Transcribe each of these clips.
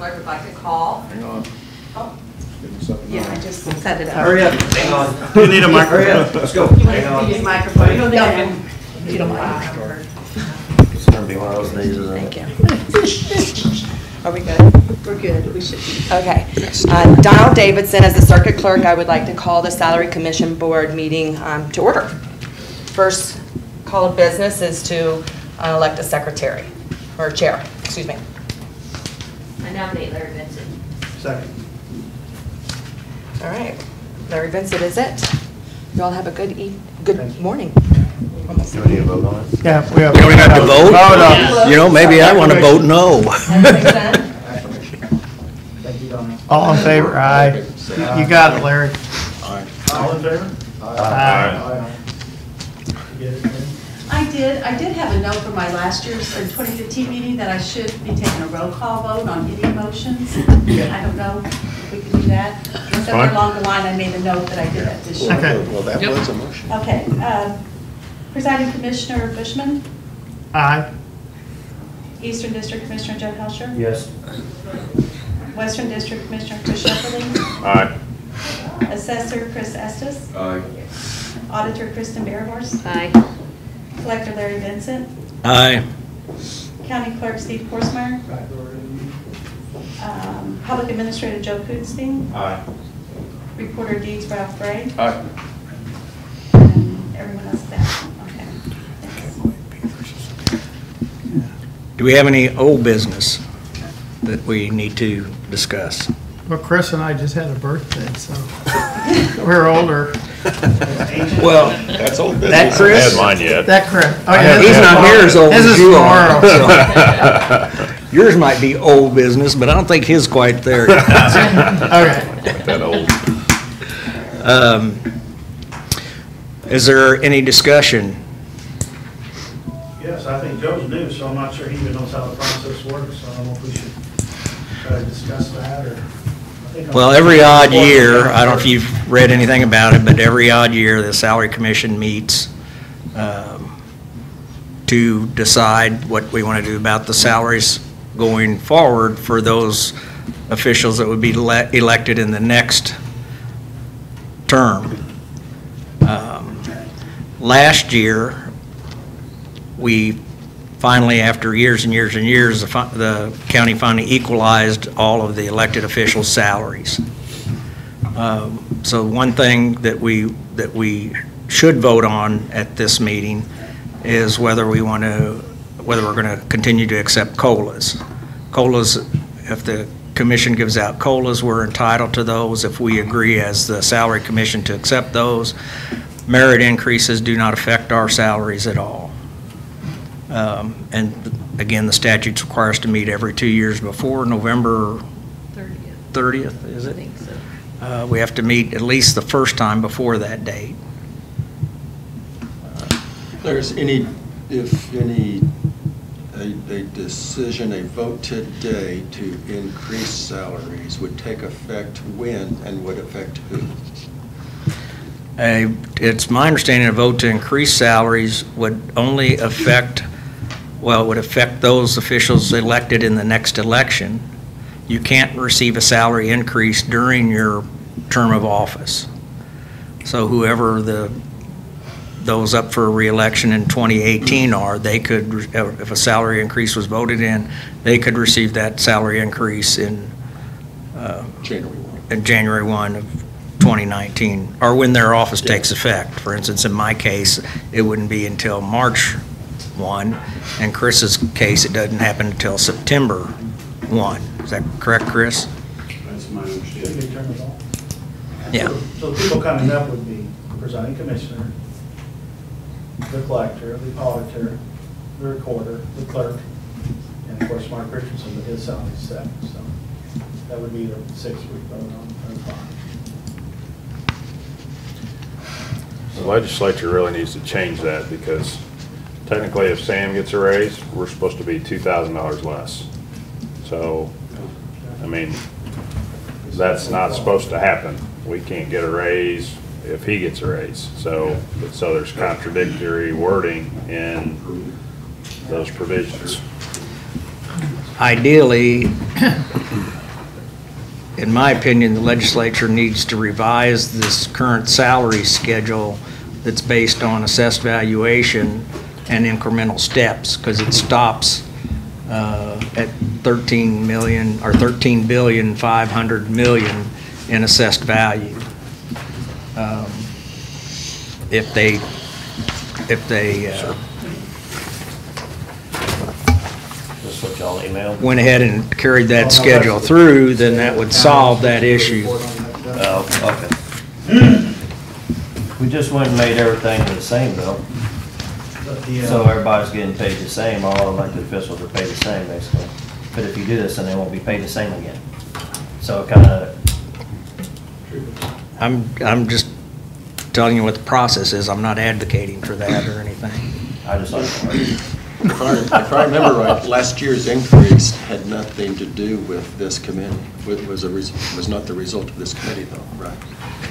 clerk would like to call. Hang on. Oh, Getting something yeah, on. I just set it up. Hurry up. Hang on. You need a microphone. Hurry up. Let's go. You Hang on. need a microphone. You don't need No. it. You don't mind. It's gonna be one of those days, isn't it? Thank you. Are we good? We're good. We should be. Okay. Donald Davidson, as the circuit clerk, I would like to call the Salary Commission Board meeting to order. First call of business is to elect a secretary, or chair, excuse me. I nominate Larry Benson. Second. All right. Larry Vincent is it. You all have a good morning. Almost. Do we need to vote on it? Yeah, we have. We don't have to vote? Yeah. You know, maybe I want to vote no. Everything done? Thank you, Donna. All in favor? Aye. You got it, Larry. All in favor? Aye. You get it, Lynn? I did have a note from my last year's 2015 meeting that I should be taking a roll call vote on any motions. I don't know if we can do that. Somewhere along the line, I made a note that I did that this year. Okay. Well, that was a motion. Okay. Presiding Commissioner Bushman, Aye. Eastern District Commissioner Joe Helsher, Yes. Western District Commissioner Chris Shefferly, Aye. Assessor Chris Estes, Aye. Auditor Kristen Bearhorse, Aye. Collector Larry Vincent, Aye. County Clerk Steve Forsmeyer, Public Administrator Joe Kudstein, Aye. Recorder Deeds Ralph Gray, Aye. and everyone else there. Okay. Thanks. Do we have any old business that we need to discuss? Well, Chris and I just had a birthday, so we're older. Well, That's old business. that Chris, Had mine yet. That Chris. Oh, yeah, he's not here as old His as is you are. tomorrow. so. Yours might be old business, but I don't think his quite there yet. Okay. That old. Is there any discussion? Yes, I think Joe's new, so I'm not sure he even knows how the process works, so I don't know if we should try to discuss that, or. I think I'm- Well, every odd year, I don't know if you've read anything about it, but every odd year, the Salary Commission meets to decide what we want to do about the salaries going forward for those officials that would be elected in the next term. Last year, we finally, after years and years and years, the county finally equalized all of the elected officials' salaries. So one thing that we should vote on at this meeting is whether we're going to continue to accept COLAs. COLAs, if the commission gives out COLAs, we're entitled to those if we agree as the salary commission to accept those. Merit increases do not affect our salaries at all. And again, the statutes require us to meet every 2 years before November 30th, is I it? think so. We have to meet at least the first time before that date. If a decision, a vote today to increase salaries would take effect when and would affect who? It's my understanding a vote to increase salaries would only affect, well, it would affect those officials elected in the next election. You can't receive a salary increase during your term of office. So whoever those up for re-election in 2018 are, they could, if a salary increase was voted in, they could receive that salary increase in January 1 of 2019, or when their office takes effect. For instance, in my case, it wouldn't be until March 1. In Chris's case, it doesn't happen until September 1. Is that correct, Chris? That's my understanding. Should we turn it off? Yeah. So the people coming up would be the presiding commissioner, the collector, the auditor, the recorder, the clerk, and of course Mark Richardson with his salary set. So that would be the 6 we vote on, or 5. The legislature really needs to change that because technically if Sam gets a raise, we're supposed to be $2,000 less. So, I mean, that's not supposed to happen. We can't get a raise if he gets a raise. So there's contradictory wording in those provisions. ideally, in my opinion, the legislature needs to revise this current salary schedule that's based on assessed valuation and incremental steps, because it stops at 13 million or 13,500,000,000 in assessed value. If they That's what y'all emailed? went ahead and carried that schedule through, then that would solve that issue. Oh, okay. We just went and made everything the same though. So everybody's getting paid the same, all elected officials are paid the same basically. But if you do this, then they won't be paid the same again. So it kinda, I'm just telling you what the process is. I'm not advocating for that or anything. I just like it. If I remember right, last year's increase had nothing to do with this committee. Was not the result of this committee though, right?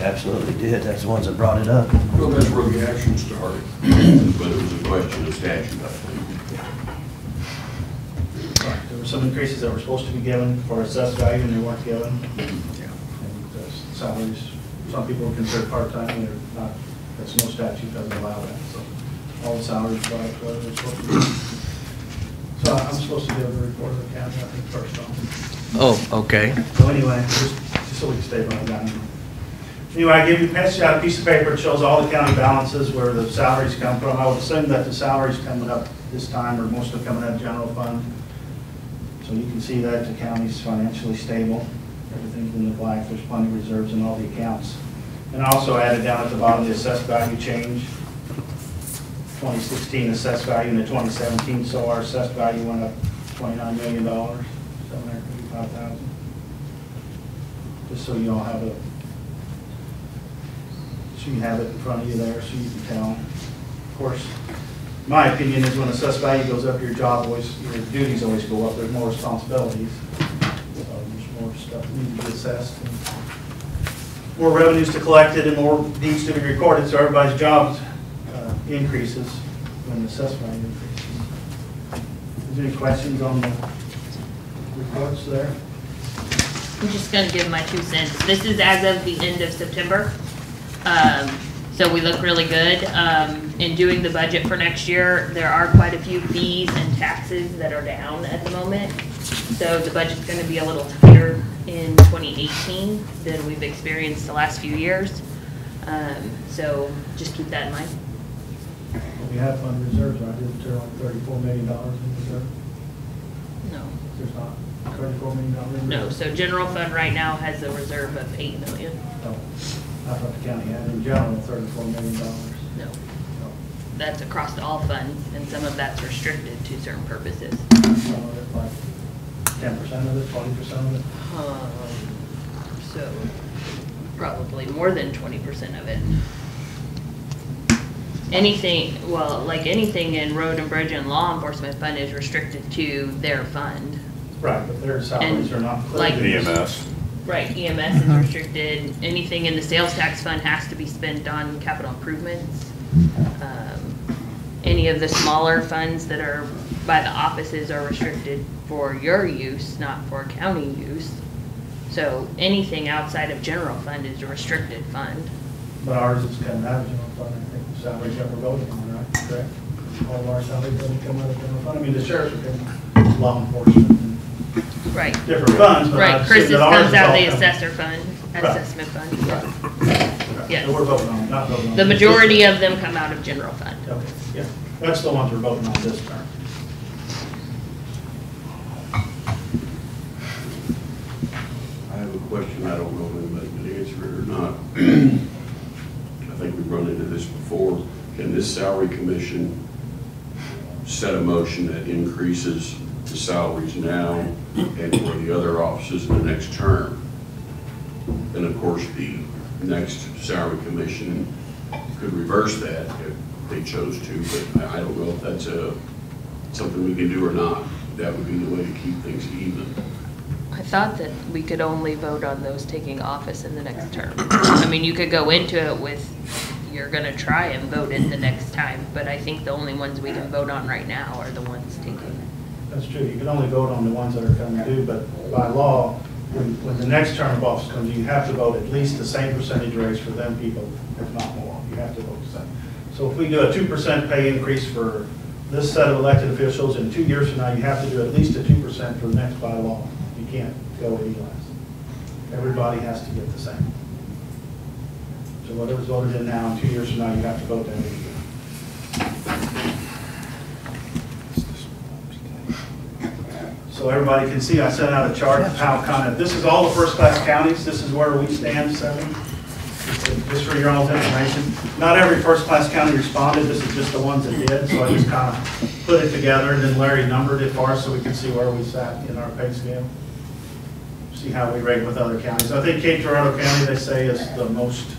Absolutely did, that's the ones that brought it up. Well, that's where the action started, but it was a question of statute, I think. There were some increases that were supposed to be given for assessed value and they weren't given. And salaries, some people are considered part-time, and they're not, that's no statute doesn't allow that, so all the salaries are what they're supposed to be. So I'm supposed to give the report of the county, I think, first off. Oh, okay. So anyway, just so we can stay by the line. Anyway, I passed you out a piece of paper that shows all the county balances, where the salaries come from. I would assume that the salaries coming up this time, or most of them coming out of general fund. So you can see that the county's financially stable. Everything's in the black. There's plenty of reserves in all the accounts. And I also added down at the bottom the assessed value change. 2016 assessed value into 2017, so our assessed value went up $29 million, $735,000. Just so you all have a, so you have it in front of you there, so you can tell. Of course, my opinion is when assessed value goes up, your job always, your duties always go up. There's more responsibilities. There's more stuff that needs to be assessed, and more revenues to collect it, and more deeds to be recorded. So everybody's jobs increases when the assessed value increases. Is there any questions on the reports there? I'm just gonna give my 2 cents. This is as of the end of September. So we look really good. In doing the budget for next year, there are quite a few fees and taxes that are down at the moment. So the budget's gonna be a little tighter in 2018 than we've experienced the last few years. So just keep that in mind. We have fund reserves, right? Isn't there like $34 million in reserve? No. There's not $34 million in reserve? No, so general fund right now has a reserve of $8 million. Oh, I thought the county had in general $34 million. No. That's across all funds, and some of that's restricted to certain purposes. Some of it, like 10% of it, 20% of it? So probably more than 20% of it. Anything, well, like anything in road and bridge and law enforcement fund is restricted to their fund. Right, but their salaries are not Like included. EMS. Right, EMS is restricted. Anything in the sales tax fund has to be spent on capital improvements. Any of the smaller funds that are by the offices are restricted for your use, not for county use. So anything outside of general fund is a restricted fund. But ours is coming out of general fund, I think the salaries that we're voting on, right? Correct? All of our salaries that come out of general fund. I mean, the sheriff's are getting law enforcement and Right. different funds, but I Right, assume Chris's that ours comes is out of all the coming- assessor fund, Right. assessment fund. Right. Yes. So we're voting on, not voting on. The this majority term. of them come out of general fund. Okay, yeah, that's the ones we're voting on this term. I have a question, I don't know if anybody can answer it or not. I think we've run into this before. Can this salary commission set a motion that increases the salaries now and for the other offices in the next term? And of course, the next salary commission could reverse that if they chose to, but I don't know if that's something we can do or not. That would be the way to keep things even. I thought that we could only vote on those taking office in the next term. I mean, you could go into it with, you're gonna try and vote it the next time, but I think the only ones we can vote on right now are the ones taking. That's true. You can only vote on the ones that are coming due, but by law, when the next term of office comes, you have to vote at least the same percentage raise for them people, if not more. You have to vote the same. So if we do a 2% pay increase for this set of elected officials, in 2 years from now, you have to do at least a 2% for the next by law. You can't go any less. Everybody has to get the same. So whatever's voted in now, in 2 years from now, you have to vote that again. So everybody can see, I sent out a chart of how kind of, this is all the first-class counties. This is where we stand, 7. Just for your all's information. Not every first-class county responded. This is just the ones that did. So I just kind of put it together, and then Larry numbered it for us so we can see where we sat in our pay scale. See how we rate with other counties. I think Cape Girardeau County, they say, is the most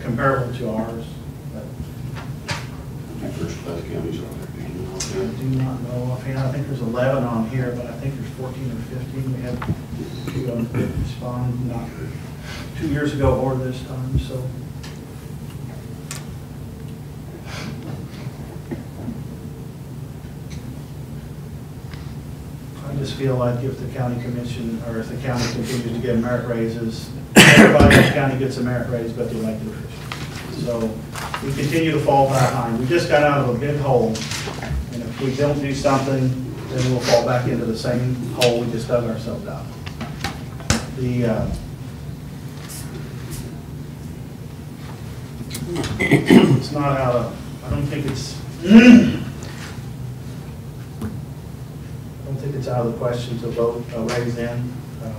comparable to ours. But First-class counties are there. I do not know offhand. I think there's 11 on here, but I think there's 14 or 15. We had 2 on respond not 2 years ago or this time, so. I just feel like if the county commission, or if the county continues to give merit raises, everybody in the county gets a merit raise but the elected officials. So we continue to fall behind. We just got out of a big hole. And if we don't do something, then we'll fall back into the same hole we just dug ourselves out. It's not out of, I don't think it's out of the question to vote a raise in. I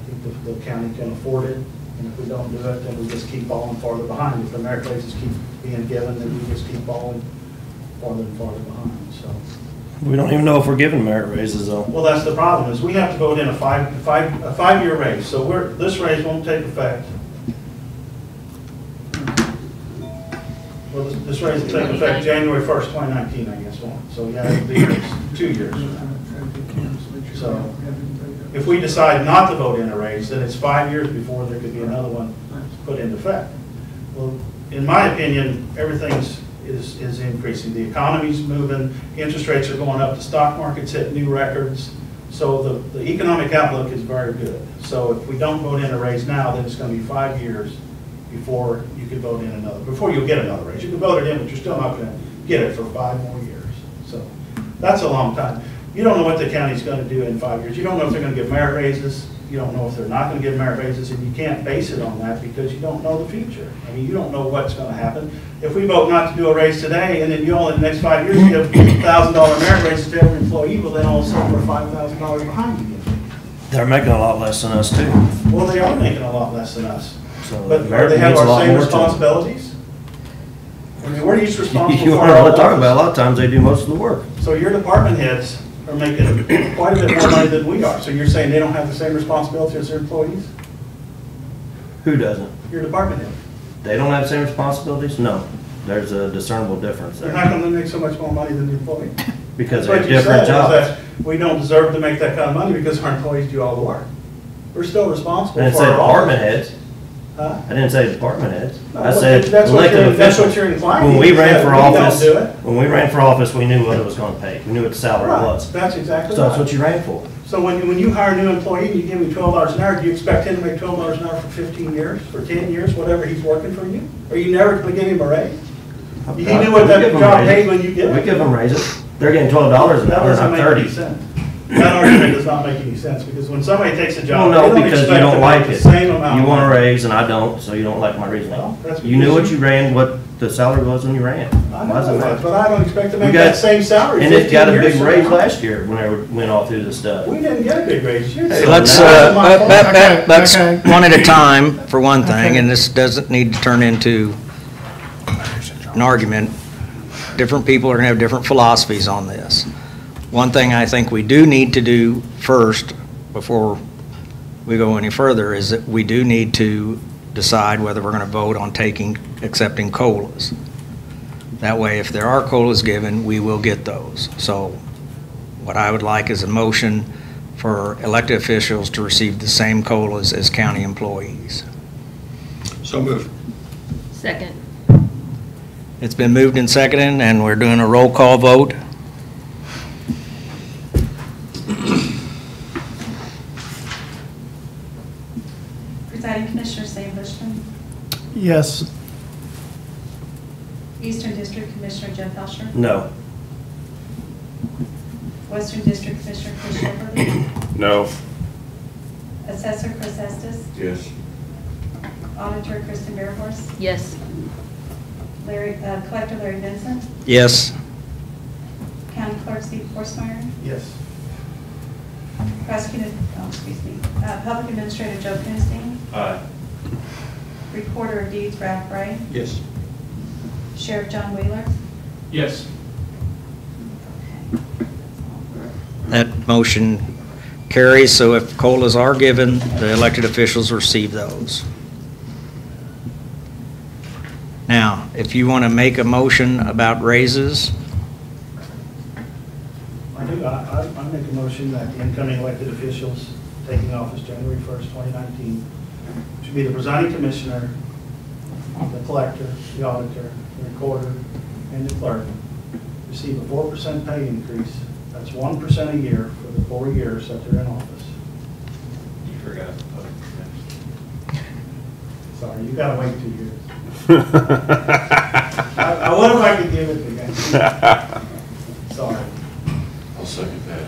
think the county can afford it. And if we don't do it, then we just keep falling farther behind. If the merit raises keep being given, then we just keep falling farther and farther behind, so. We don't even know if we're giving merit raises though. Well, that's the problem, is we have to vote in a five-year raise. So this raise won't take effect. Well, this raise will take effect January 1st, 2019, I guess, won't it? So yeah, it'll be 2 years. So if we decide not to vote in a raise, then it's 5 years before there could be another one put into effect. Well, in my opinion, everything is increasing. The economy's moving, interest rates are going up, the stock market's hitting new records. So the economic outlook is very good. So if we don't vote in a raise now, then it's going to be 5 years before you could vote in another, before you'll get another raise. You can vote it in, but you're still not going to get it for 5 more years. So that's a long time. You don't know what the county's going to do in 5 years. You don't know if they're going to give merit raises. You don't know if they're not going to give merit raises, and you can't base it on that because you don't know the future. I mean, you don't know what's going to happen. If we vote not to do a raise today, and then you only in the next 5 years give $1,000 merit raises to every employee, well, then all of a sudden we're $5,000 behind again. They're making a lot less than us too. Well, they are making a lot less than us. So But do merit they have means a our lot same more to them. responsibilities? I mean, we're each responsible You for want to know our what I'm talking office. about? A lot of times they do most of the work. So your department heads are making quite a bit more money than we are. So you're saying they don't have the same responsibility as their employees? Who doesn't? Your department head. They don't have the same responsibilities? No. There's a discernible difference They're there. not going to make so much more money than the employee. Because That's they have what you said, different is jobs. that we don't deserve to make that kind of money because our employees do all the work. We're still responsible I didn't for say our department office. heads. Huh? I didn't say department heads. No, I but said that's what elected you're- that's what officials. you're inclined When to we do, ran is for that we don't office, do it. when we ran for office, we knew what it was going to pay. We knew what the salary Right, was. that's exactly So right. that's what you ran for. So when you hire a new employee and you give him $12 an hour, do you expect him to make $12 an hour for 15 years, for 10 years, whatever he's working for you? Are you never going to give him a raise? He knew what We that give them job raises. paid when you give We it. give them raises. They're getting $12 an That hour, doesn't not make 30. any sense. That argument does not make any sense, because when somebody takes a Well, job, they no, don't because expect you don't to like make the it. same amount. You of want a money. raise and I don't, so you don't like my reasoning. Well, that's You knew what because you ran, what the salary was when you ran. I Why does it know, matter? but I don't expect to We make got- that same salary. And it 15 got a years big from raise now. last year when they went all through this stuff. We didn't get a big raise. You Hey, said let's, that. That's my fault. let's Okay. one at a time for one thing, and this doesn't need to turn into an argument. Different people are going to have different philosophies on this. One thing I think we do need to do first, before we go any further, is that we do need to decide whether we're going to vote on accepting COLAs. That way, if there are COLAs given, we will get those. So what I would like is a motion for elected officials to receive the same COLAs as county employees. So moved. Second. It's been moved and seconded, and we're doing a roll call vote. Presiding Commissioner Sam Bushman. Yes. Eastern District Commissioner Jeff Elsher. No. Western District Commissioner Chris Shepherd. No. Assessor Chris Estes. Yes. Auditor Kristen Bearhorse. Yes. Collector Larry Vincent. Yes. County Clerk Steve Forsmeyer. Yes. Public Administrator Joe Kunstein. Aye. Recorder of Deeds Ralph Bray. Yes. Sheriff John Wheeler. Yes. That motion carries, so if COLAs are given, the elected officials receive those. Now, if you want to make a motion about raises, I do, I make a motion that the incoming elected officials taking office January 1st, 2019, should be the presiding commissioner, the collector, the auditor, the recorder, and the clerk, receive a 4% pay increase. That's 1% a year for the 4 years that they're in office. You forgot the public commission. Sorry, you gotta wait 2 years. I wonder if I could give it to you. Sorry. I'll second that.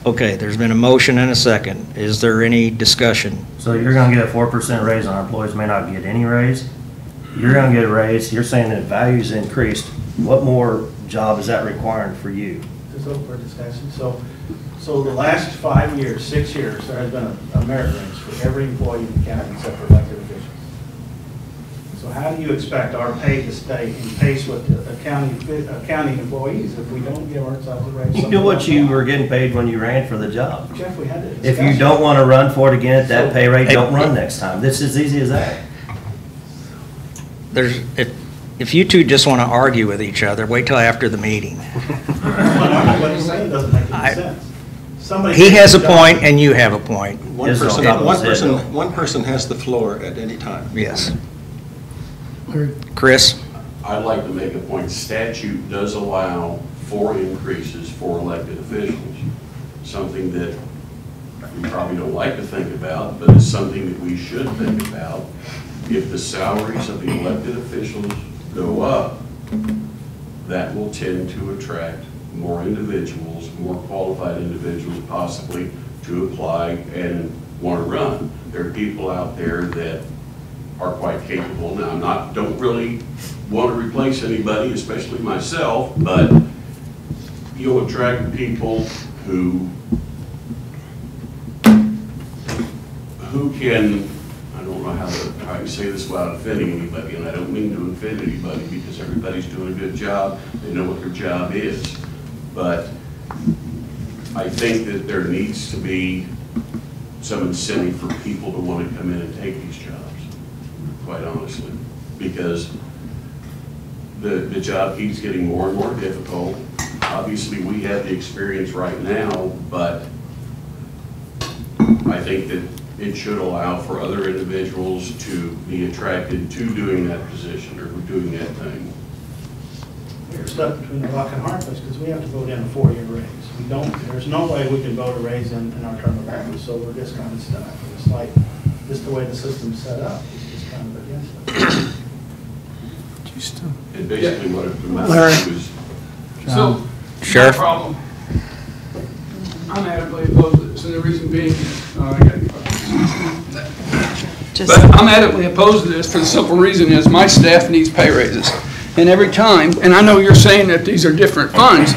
okay, there's been a motion and a second. Is there any discussion? So you're gonna get a 4% raise, and our employees may not get any raise? You're gonna get a raise, you're saying that value's increased. What more job is that requiring for you? Just open for discussion. So the last 5 years, 6 years, there has been a merit raise for every employee in the county except for elected officials. So how do you expect our pay to stay in pace with the county employees if we don't give ourselves a raise? You know what you were getting paid when you ran for the job. Jeff, we had that If you discussion. don't wanna run for it again at that pay rate, don't run next time. This is easy as that. There's, if you two just want to argue with each other, wait till after the meeting. What he's saying doesn't make any sense. Somebody He has a takes job- point and you have a point. Yes, sir. One person has the floor at any time. Yes. Chris? I'd like to make a point. Statute does allow 4 increases for elected officials, something that we probably don't like to think about, but it's something that we should think about. If the salaries of the elected officials go up, that will tend to attract more individuals, more qualified individuals possibly to apply and want to run. There are people out there that are quite capable. Now, don't really want to replace anybody, especially myself, but you'll attract people who can, I don't know how I can say this without offending anybody, and I don't mean to offend anybody because everybody's doing a good job. They know what their job is. But I think that there needs to be some incentive for people to want to come in and take these jobs, quite honestly, because the job keeps getting more and more difficult. Obviously, we have the experience right now, but I think that it should allow for other individuals to be attracted to doing that position or doing that thing. We're stuck between a rock and a hard place because we have to vote in a 4-year raise. We don't, there's no way we can vote a raise in our term of office, so we're just kind of stuck. It's like, just the way the system's set up, it's just kind of against it. And basically what it Larry. amounts to is, So, Sheriff? no problem. I'm adamantly opposed to this, and the reason being, but I'm adamantly opposed to this for the simple reason is my staff needs pay raises. And every time, and I know you're saying that these are different funds,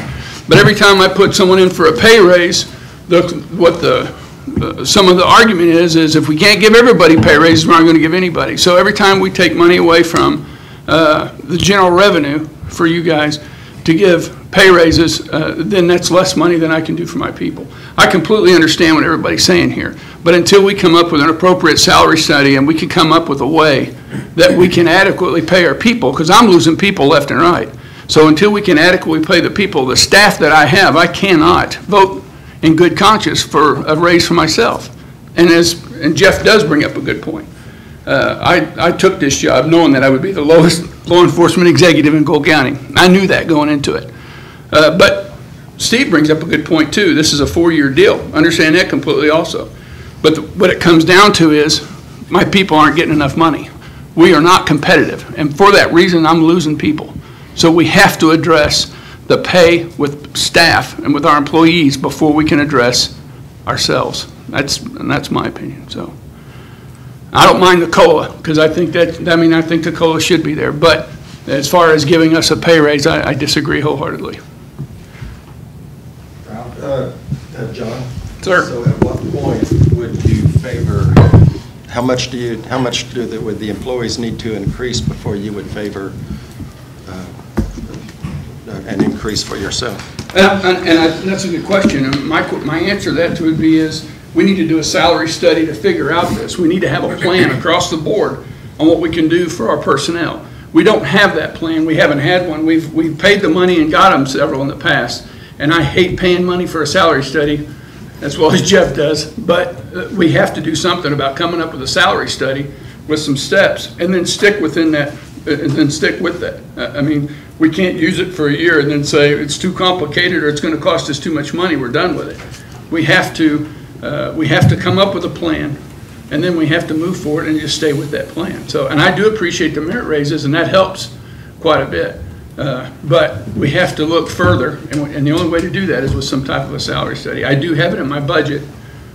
but every time I put someone in for a pay raise, some of the argument is if we can't give everybody pay raises, we're not going to give anybody. So every time we take money away from the general revenue for you guys to give pay raises, then that's less money than I can do for my people. I completely understand what everybody's saying here, but until we come up with an appropriate salary study and we can come up with a way that we can adequately pay our people, because I'm losing people left and right. So until we can adequately pay the people, the staff that I have, I cannot vote in good conscience for a raise for myself. And Jeff does bring up a good point. I took this job knowing that I would be the lowest law enforcement executive in Cole County. I knew that going into it. But Steve brings up a good point too. This is a 4-year deal. Understand that completely also. But what it comes down to is, my people aren't getting enough money. We are not competitive, and for that reason, I'm losing people. So we have to address the pay with staff and with our employees before we can address ourselves. That's my opinion, so. I don't mind the COLA, because I think I think the COLA should be there, but as far as giving us a pay raise, I disagree wholeheartedly. John? Sir? So at what point would you favor, how much would the employees need to increase before you would favor an increase for yourself? That's a good question. And my answer to that would be is, we need to do a salary study to figure out this. We need to have a plan across the board on what we can do for our personnel. We don't have that plan. We haven't had one. We've paid the money and got them several in the past. And I hate paying money for a salary study as well as Jeff does. But we have to do something about coming up with a salary study with some steps and then stick within that, and then stick with that. I mean, we can't use it for a year and then say it's too complicated or it's going to cost us too much money. We're done with it. We have to come up with a plan, and then we have to move forward and just stay with that plan. So, and I do appreciate the merit raises, and that helps quite a bit. But we have to look further, and the only way to do that is with some type of a salary study. I do have it in my budget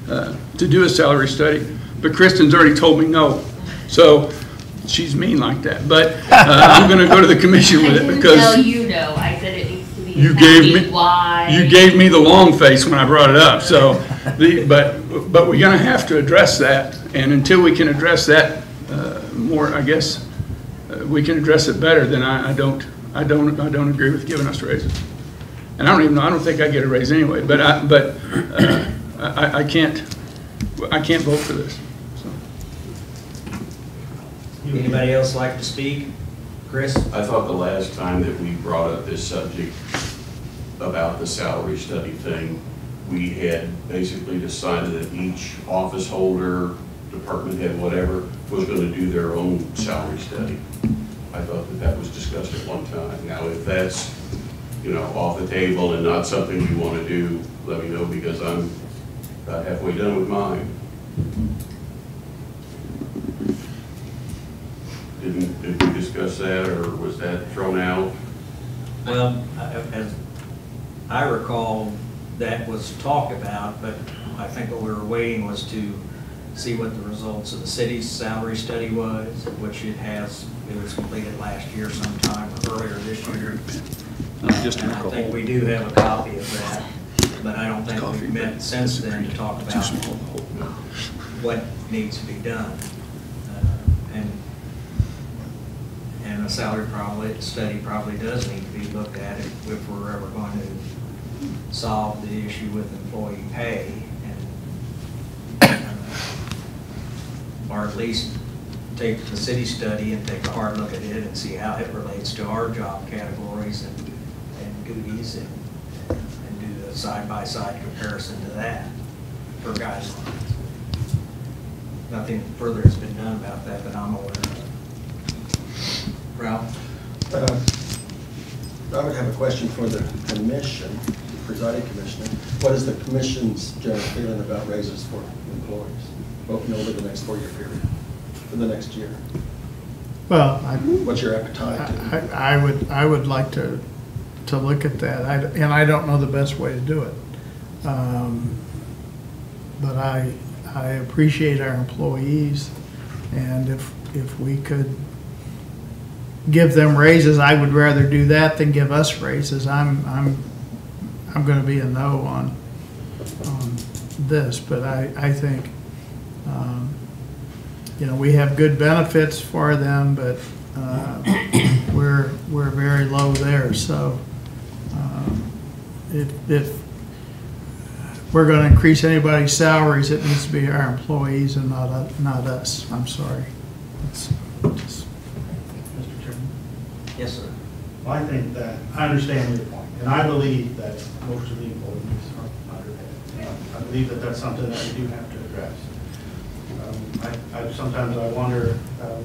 to do a salary study, but Kristen's already told me no. So she's mean like that. But I'm going to go to the commission with it because I said it needs to be you gave me the long face when I brought it up. So, but we're going to have to address that, and until we can address that more, I guess we can address it better. Then I don't agree with giving us raises, and I don't think I get a raise anyway. But I can't vote for this. So. Anybody else like to speak? Chris? I thought the last time that we brought up this subject about the salary study thing, we had basically decided that each office holder, department head, whatever, was going to do their own salary study. I thought that was discussed at one time. Now, if that's, off the table and not something you want to do, let me know, because I'm about halfway done with mine. Did we discuss that, or was that thrown out? Well, as I recall, that was talked about, but I think what we were waiting was to see what the results of the city's salary study was, which it was completed last year sometime, or earlier this year. And I think we do have a copy of that, but I don't think we've met since then to talk about what needs to be done. And a salary study probably does need to be looked at if we're ever going to solve the issue with employee pay, or at least take the city study and take a hard look at it and see how it relates to our job categories and duties, and do a side-by-side comparison to that for guidelines. Nothing further has been done about that that I'm aware of. Ralph? I would have a question for the commission, the presiding commissioner. What is the commission's general feeling about raises for employees, over the next 4-year period, for the next year? Well, what's your appetite? I would like to look at that, and I don't know the best way to do it. But I appreciate our employees, and if we could give them raises, I would rather do that than give us raises. I'm going to be a no on this, but I think we have good benefits for them, but we're very low there. So if we're going to increase anybody's salaries, it needs to be our employees and not us. I'm sorry. Yes, sir. Well, I think that, I understand your point, and I believe that most of the employees are underpaid. I believe that that's something that we do have to address. Sometimes I wonder,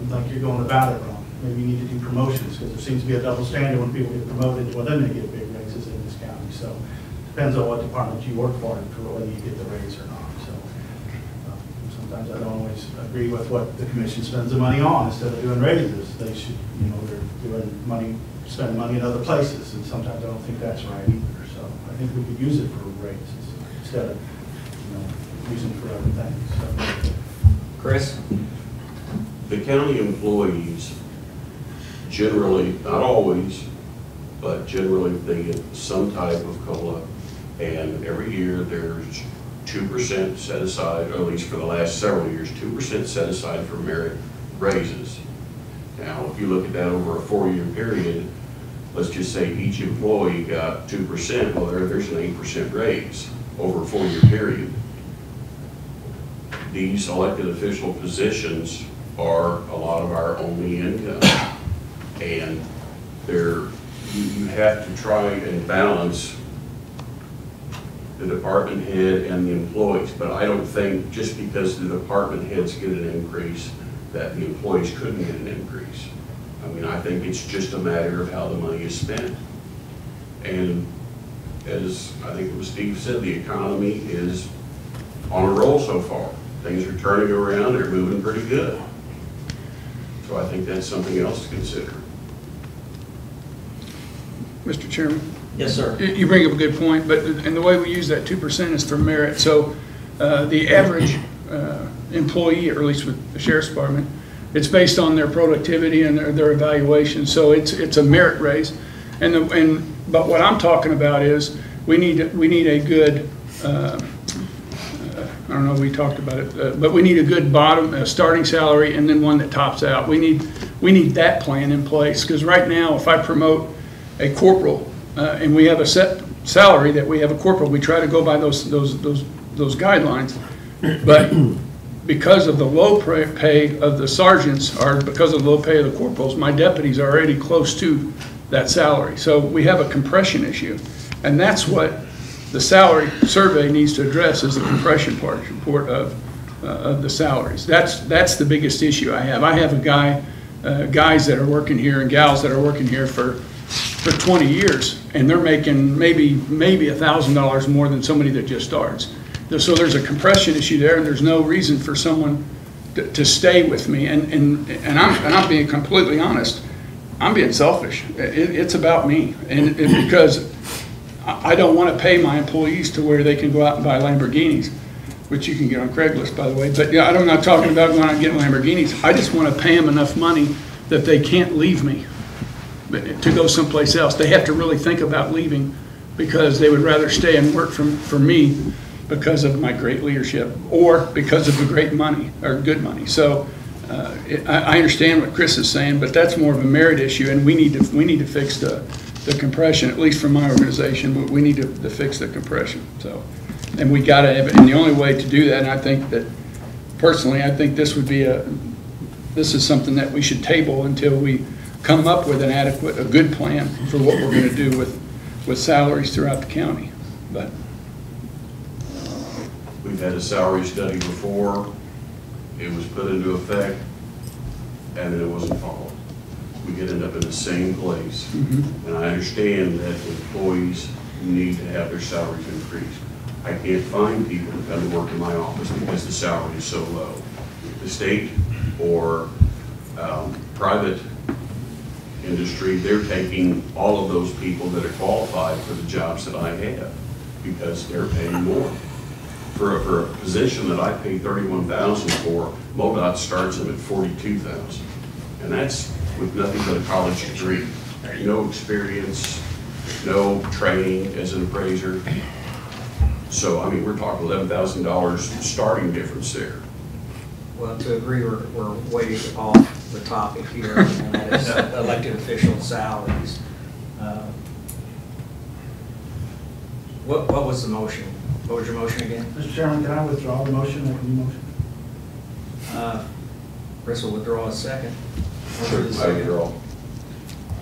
like you're going about it wrong. Maybe you need to do promotions, because there seems to be a double standard when people get promoted, well, then they get big raises in this county. So it depends on what department you work for and whether you get the raise or not. So sometimes I don't always agree with what the commission spends the money on. Instead of doing raises, they should, you know, they're doing money, spending money in other places, and sometimes I don't think that's right either. So I think we could use it for raises instead of, you know, using it for other things. So. Chris? The county employees generally, not always, but generally they get some type of COLA, and every year there's 2% set aside, or at least for the last several years, 2% set aside for merit raises. Now, if you look at that over a 4-year period, let's just say each employee got 2%, well, there's an 8% raise over a 4-year period. These elected official positions are a lot of our only income, and you have to try and balance the department head and the employees, but I don't think just because the department heads get an increase that the employees couldn't get an increase. I mean, I think it's just a matter of how the money is spent. And as I think it was Steve said, the economy is on a roll so far. Things are turning around, they're moving pretty good. So I think that's something else to consider. Mr. Chairman? Yes, sir. You bring up a good point, but, and the way we use that 2% is for merit. So the average employee, or at least with the Sheriff's Department, it's based on their productivity and their evaluation. So it's a merit raise. But what I'm talking about is we need a good, I don't know if we talked about it, but we need a good bottom, starting salary, and then one that tops out. We need that plan in place, because right now, if I promote a corporal, and we have a set salary that we have a corporal, we try to go by those guidelines. But because of the low pay of the sergeants, or because of the low pay of the corporals, my deputies are already close to that salary. So we have a compression issue, and that's what the salary survey needs to address, is the compression part of the salaries. That's the biggest issue I have. I have guys that are working here and gals that are working here for 20 years, and they're making maybe $1,000 more than somebody that just starts. So there's a compression issue there, and there's no reason for someone to stay with me. And I'm being completely honest. I'm being selfish. It's about me, and because I don't want to pay my employees to where they can go out and buy Lamborghinis, which you can get on Craigslist, by the way. But yeah, I'm not talking about going out and getting Lamborghinis. I just want to pay them enough money that they can't leave me to go someplace else. They have to really think about leaving, because they would rather stay and work for me because of my great leadership, or because of the great money, or good money. So I understand what Chris is saying, but that's more of a merit issue, and we need to fix the compression, at least from my organization. But we need to fix the compression. So, and we got to have it, and the only way to do that, and I think that personally, I think this is something that we should table until we come up with a good plan for what we're going to do with salaries throughout the county. But we've had a salary study before. It was put into effect, and then it wasn't followed. We could end up in the same place. Mm-hmm. And I understand that employees need to have their salaries increased. I can't find people to come to work in my office because the salary is so low. The state or private industry, they're taking all of those people that are qualified for the jobs that I have because they're paying more. For a position that I pay $31,000 for, MoDOT starts them at $42,000. And that's with nothing but a college degree. No experience, no training as an appraiser. So, I mean, we're talking $11,000 starting difference there. Well, to agree, we're way off the topic here, and that is elected official salaries. What was the motion? What was your motion again? Mr. Chairman, can I withdraw the motion, make a new motion? Chris will withdraw a second. Sure, I withdraw.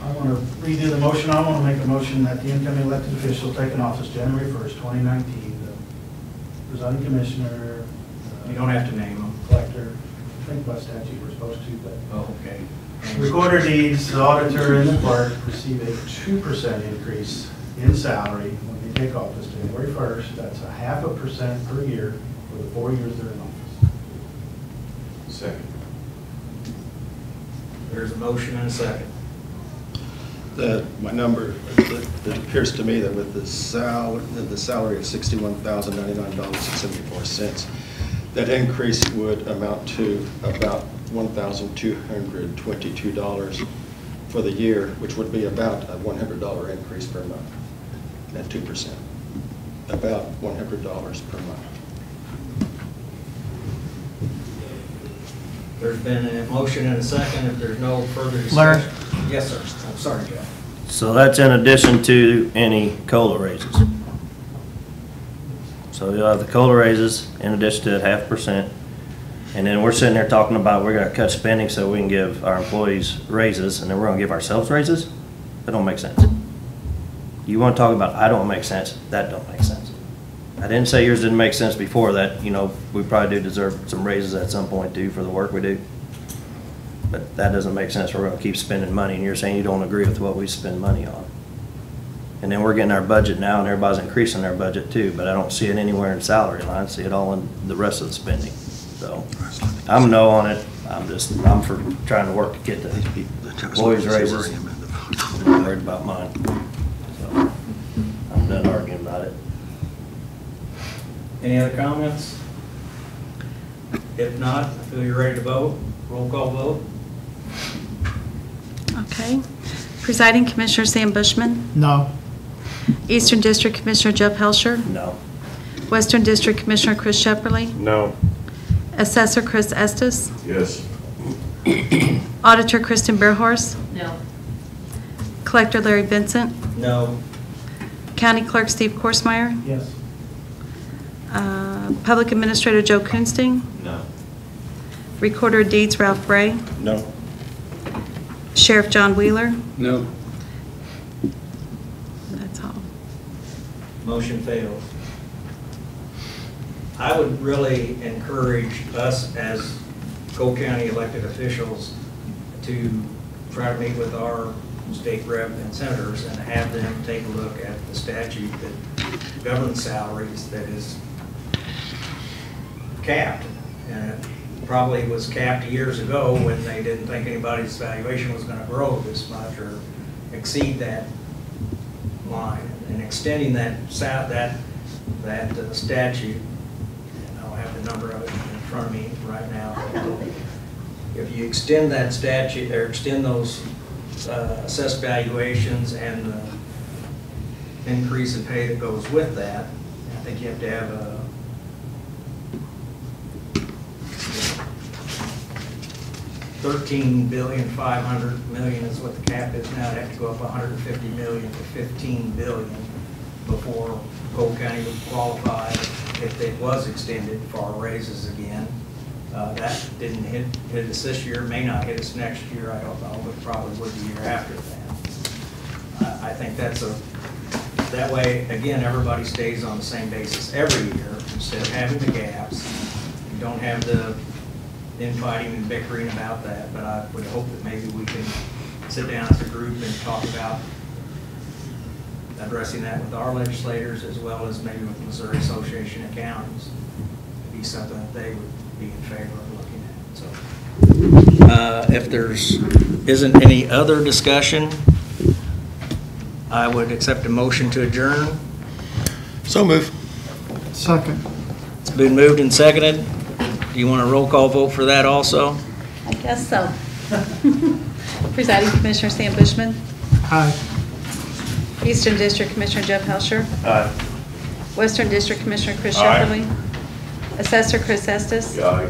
I want to redo the motion. I want to make a motion that the incoming elected official taking office January 1st, 2019, the presiding commissioner. You don't have to name them. Collector. I think by statute we're supposed to, but. Oh, okay. Recorder deeds, the auditor, and the clerk receive a 2% increase in salary when they take office January 1st. That's a 0.5% per year for the 4 years they're in office. Second. There's a motion and a second. My number, it appears to me that with the salary of $61,099.74, that increase would amount to about $1,222 for the year, which would be about a $100 increase per month at 2%. About $100 per month. There's been a motion and a second. If there's no further Larry? discussion. Yes, sir. I'm sorry, Jeff. So that's in addition to any COLA raises. So you'll have the COLA raises in addition to that 0.5%. And then we're sitting there talking about we're gonna cut spending so we can give our employees raises, and then we're gonna give ourselves raises? That don't make sense. You wanna talk about, I don't make sense, that don't make sense. I didn't say yours didn't make sense before that, you know, we probably do deserve some raises at some point too for the work we do. But that doesn't make sense, we're gonna keep spending money, and you're saying you don't agree with what we spend money on. And then we're getting our budget now, and everybody's increasing their budget too, but I don't see it anywhere in salary line, I see it all in the rest of the spending. So, I'm no on it, I'm for trying to work to get the employees raises. I'm not worried about mine. So, I'm done arguing about it. Any other comments? If not, I feel you're ready to vote. Roll call vote. Okay. Presiding Commissioner Sam Bushman. No. Eastern District Commissioner Jeff Helsher. No. Western District Commissioner Chris Shepperly. No. Assessor Chris Estes. Yes. Auditor Kristen Bearhorse. No. Collector Larry Vincent. No. County Clerk Steve Korsmeyer. Yes. Public Administrator Joe Kunsting. No. Recorder of Deeds Ralph Bray. No. Sheriff John Wheeler. No. That's all. Motion fails. I would really encourage us as Cole County elected officials to try to meet with our state rep and senators and have them take a look at the statute that governs salaries that is capped. And it probably was capped years ago when they didn't think anybody's valuation was going to grow this much or exceed that line. And extending that statute, and I don't have the number of it in front of me right now, but if you extend that statute or extend those assessed valuations and the increase in pay that goes with that, I think you have to have a $13,500,000,000 is what the cap is now. It'd have to go up 150 million to 15 billion before Cole County would qualify if it was extended for our raises again. That didn't hit us this year, may not hit us next year, I don't know, but probably would the year after that. I think that way, again, everybody stays on the same basis every year instead of having the gaps. You don't have the infighting and bickering about that, but I would hope that maybe we can sit down as a group and talk about addressing that with our legislators as well as maybe with the Missouri Association of Counties. It'd be something that they would be in favor of looking at. So, If there's isn't any other discussion, I would accept a motion to adjourn. So move. Second. It's been moved and seconded. Do you want a roll call vote for that also? I guess so. Presiding Commissioner Sam Bushman. Aye. Eastern District Commissioner Jeff Helsher. Aye. Western District Commissioner Chris Aye. Shepperly. Assessor Chris Estes. Aye.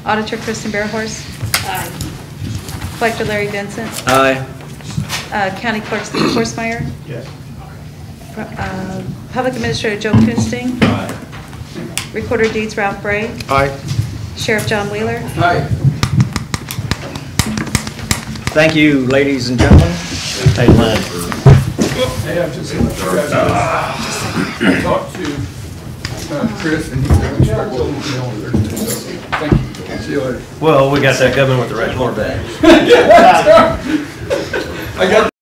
Auditor Kristen Bearhorse. Aye. Collector Larry Vincent. Aye. County Clerk Steve Korsmeyer. Yes. Public Administrator Joe Kunsting. Recorder of Deeds Ralph Bray. Aye. Sheriff John Wheeler. Aye. Thank you, ladies and gentlemen. Hey, Lynn. Hey, I've just I talked to Chris, and he said we start building the on Thursday, so thank you. See you later. Well, we got that coming with the red quarterback. I got